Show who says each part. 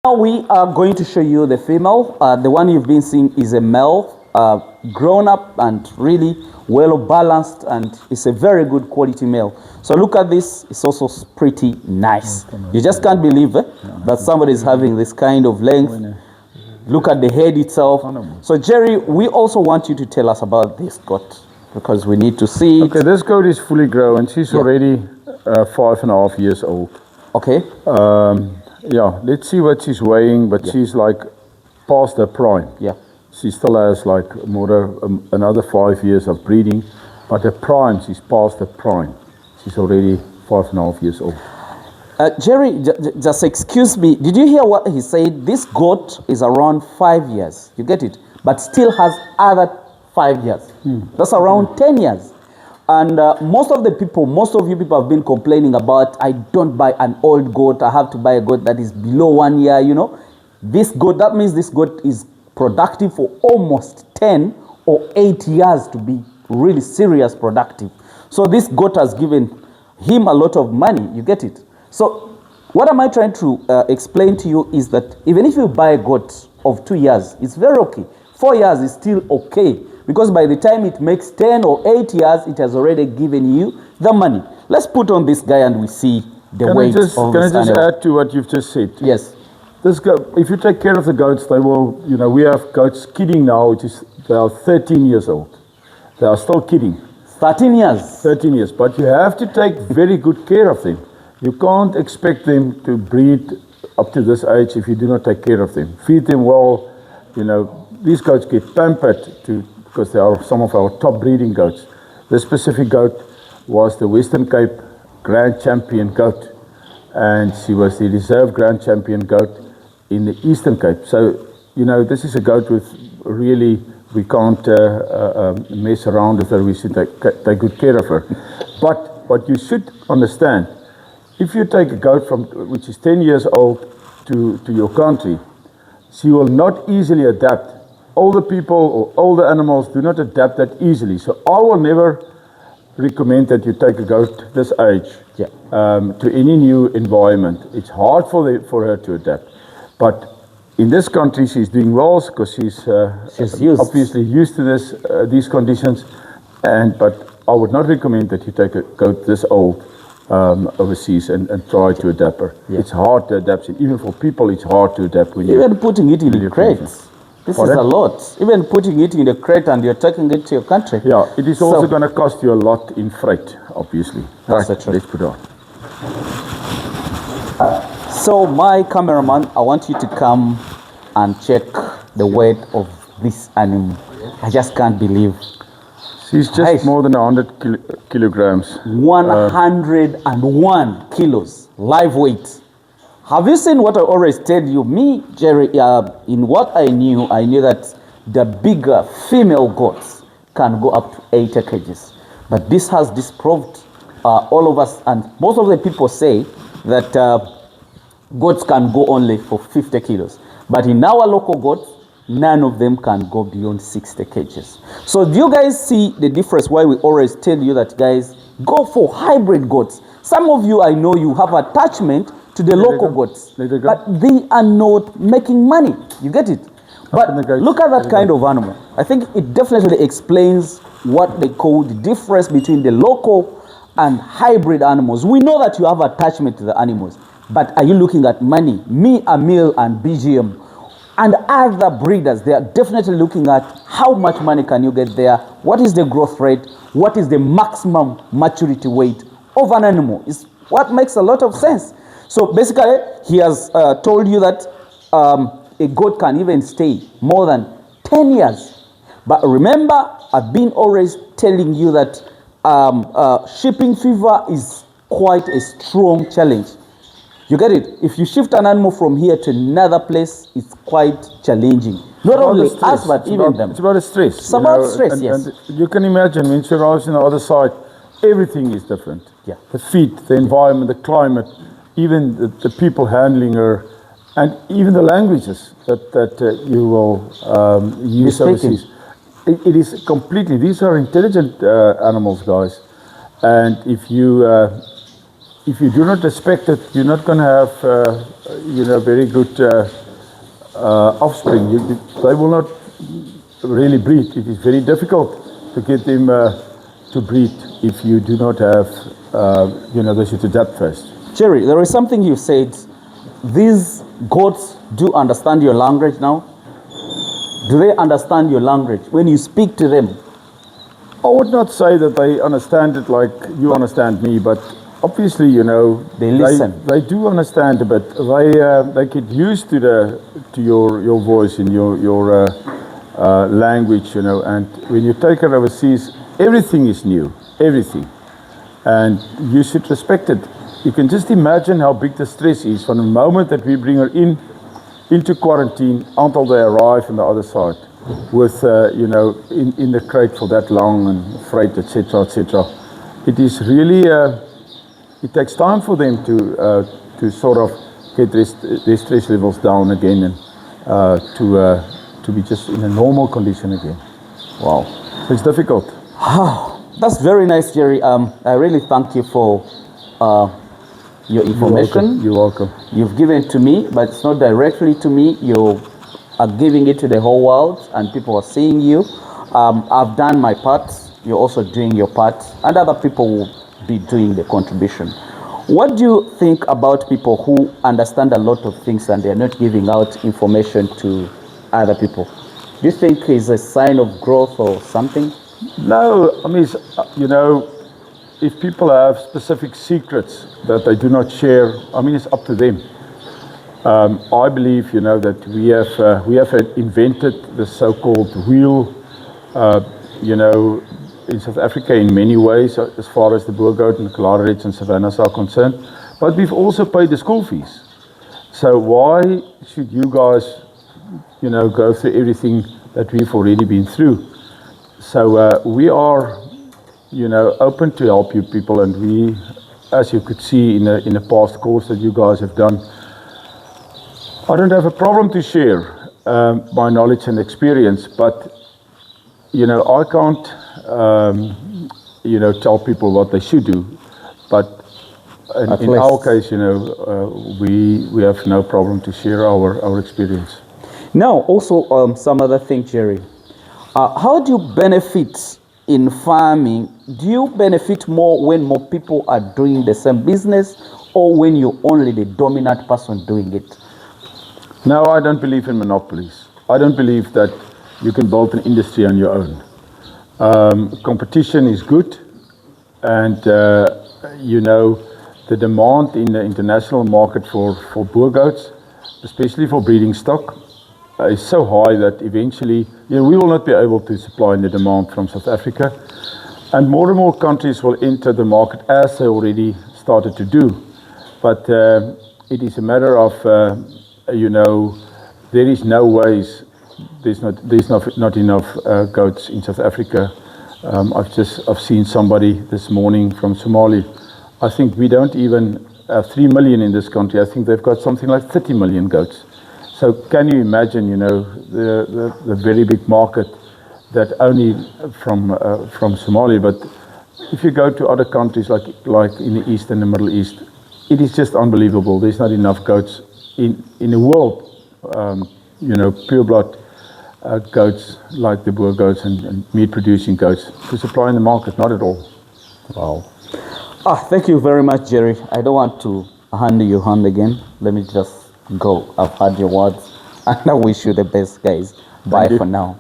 Speaker 1: Now we are going to show you the female. The one you've been seeing is a male, grown up and really well balanced, and it's a very good quality male. So look at this, it's also pretty nice. You just can't believe that somebody is having this kind of length. Look at the head itself. So Jerry, we also want you to tell us about this goat because we need to see it.
Speaker 2: Okay, this goat is fully grown. She's already 5.5 years old.
Speaker 1: Okay.
Speaker 2: Yeah, let's see what she's weighing, but she's like past her prime.
Speaker 1: Yeah.
Speaker 2: She still has like another 5 years of breeding, but her prime, she's past her prime. She's already 5.5 years old.
Speaker 1: Jerry, just excuse me, did you hear what he said? This goat is around 5 years, you get it? But still has other 5 years. That's around 10 years. And most of you people have been complaining about, I don't buy an old goat, I have to buy a goat that is below 1 year, you know. This goat, that means this goat is productive for almost 10 or 8 years to be really serious productive. So this goat has given him a lot of money, you get it? So what am I trying to explain to you is that even if you buy a goat of 2 years, it's very okay. 4 years is still okay, because by the time it makes 10 or 8 years, it has already given you the money. Let's put on this guy and we see the weight of this animal.
Speaker 2: Can I just add to what you've just said?
Speaker 1: Yes.
Speaker 2: This goat, if you take care of the goats, they will, you know, we have goats kidding now, they are 13 years old. They are still kidding.
Speaker 1: 13 years?
Speaker 2: 13 years, but you have to take very good care of them. You can't expect them to breed up to this age if you do not take care of them. Feed them well, you know, these goats get pampered because they are some of our top breeding goats. This specific goat was the Western Cape Grand Champion goat, and she was the reserve Grand Champion goat in the Eastern Cape. So, you know, this is a goat with really, we can't mess around with her, we should take good care of her. But what you should understand, if you take a goat which is 10 years old to your country, she will not easily adapt. Older people or older animals do not adapt that easily. So I will never recommend that you take a goat this age to any new environment. It's hard for her to adapt. But in this country, she's doing well because she's obviously used to these conditions. But I would not recommend that you take a goat this old overseas and try to adapt her. Yeah. It's hard to adapt. Even for people, it's hard to adapt.
Speaker 1: Even putting it in the crates. This is a lot. Even putting it in a crate and you're taking it to your country.
Speaker 2: Yeah, it is also going to cost you a lot in freight, obviously.
Speaker 1: That's the truth.
Speaker 2: Let's put on.
Speaker 1: So my cameraman, I want you to come and check the weight of this animal. I just can't believe.
Speaker 2: She's just more than 100 kilograms.
Speaker 1: 101 kilos, live weight. Have you seen what I always tell you? Me, Jerry, in what I knew that the bigger female goats can go up to 80 kgs. But this has disproved all of us, and most of the people say that goats can go only for 50 kilos. But in our local goats, none of them can go beyond 60 kgs. So do you guys see the difference why we always tell you that, guys, go for hybrid goats? Some of you, I know you have attachment to the local goats, but they are not making money. You get it? But look at that kind of animal. I think it definitely explains what they call the difference between the local and hybrid animals. We know that you have attachment to the animals, but are you looking at money? Me, Amil, and BGM, and other breeders, they are definitely looking at how much money can you get there, what is the growth rate, what is the maximum maturity weight of an animal. It's what makes a lot of sense. So basically, he has told you that a goat can even stay more than 10 years. But remember, I've been always telling you that shipping fever is quite a strong challenge. You get it? If you shift an animal from here to another place, it's quite challenging. Not only us, but even them.
Speaker 2: It's about the stress.
Speaker 1: It's about stress, yes.
Speaker 2: And you can imagine when she arrives on the other side, everything is different.
Speaker 1: Yeah.
Speaker 2: The feed, the environment, the climate, even the people handling her, and even the languages that you will use overseas. It is completely, these are intelligent animals, guys. And if you if you do not respect it, you're not going to have, very good offspring. They will not really breed. It is very difficult to get them to breed if you do not have, they should adapt first.
Speaker 1: Jerry, there is something you said. These goats do understand your language now? Do they understand your language when you speak to them?
Speaker 2: I would not say that they understand it like you understand me, but obviously,
Speaker 1: They listen.
Speaker 2: They do understand, but they get used to your voice and your language, And when you take her overseas, everything is new, everything, and you should respect it. You can just imagine how big the stress is from the moment that we bring her into quarantine until they arrive on the other side, with in the crate for that long and freight, etc., etc. It is really. It takes time for them to sort of get their stress levels down again and to be just in a normal condition again.
Speaker 1: Wow.
Speaker 2: It's difficult.
Speaker 1: That's very nice, Jerry. I really thank you for your information.
Speaker 2: You're welcome.
Speaker 1: You've given to me, but it's not directly to me. You are giving it to the whole world, and people are seeing you. I've done my part. You're also doing your part, and other people will be doing the contribution. What do you think about people who understand a lot of things and they're not giving out information to other people? Do you think it's a sign of growth or something?
Speaker 2: No, I mean, if people have specific secrets that they do not share, I mean, it's up to them. I believe, that we have invented the so-called wheel, in South Africa in many ways, as far as the Boergoat and Kalahari Reds and Savannahs are concerned. But we've also paid the school fees. So why should you guys, go through everything that we've already been through? So we are, open to help you people, and we, as you could see in a past course that you guys have done, I don't have a problem to share my knowledge and experience, but I can't, tell people what they should do. But in our case, we have no problem to share our experience.
Speaker 1: Now, also some other thing, Jerry. How do you benefit in farming? Do you benefit more when more people are doing the same business, or when you're only the dominant person doing it?
Speaker 2: No, I don't believe in monopolies. I don't believe that you can build an industry on your own. Competition is good, and the demand in the international market for Boergoats, especially for breeding stock, is so high that eventually we will not be able to supply the demand from South Africa, and more countries will enter the market as they already started to do. But it is a matter of there is no ways. There's not enough goats in South Africa. I've seen somebody this morning from Somalia. I think we don't even have 3 million in this country. I think they've got something like 30 million goats. So can you imagine, the very big market that only from Somalia. But if you go to other countries like in the East and the Middle East, it is just unbelievable. There's not enough goats in the world. Pure blood goats like the Boergoats and meat producing goats to supply in the market. Not at all.
Speaker 1: Wow. Thank you very much, Jerry. I don't want to hand you hand again. Let me just go. I've heard your words, and I wish you the best, guys. Bye for now.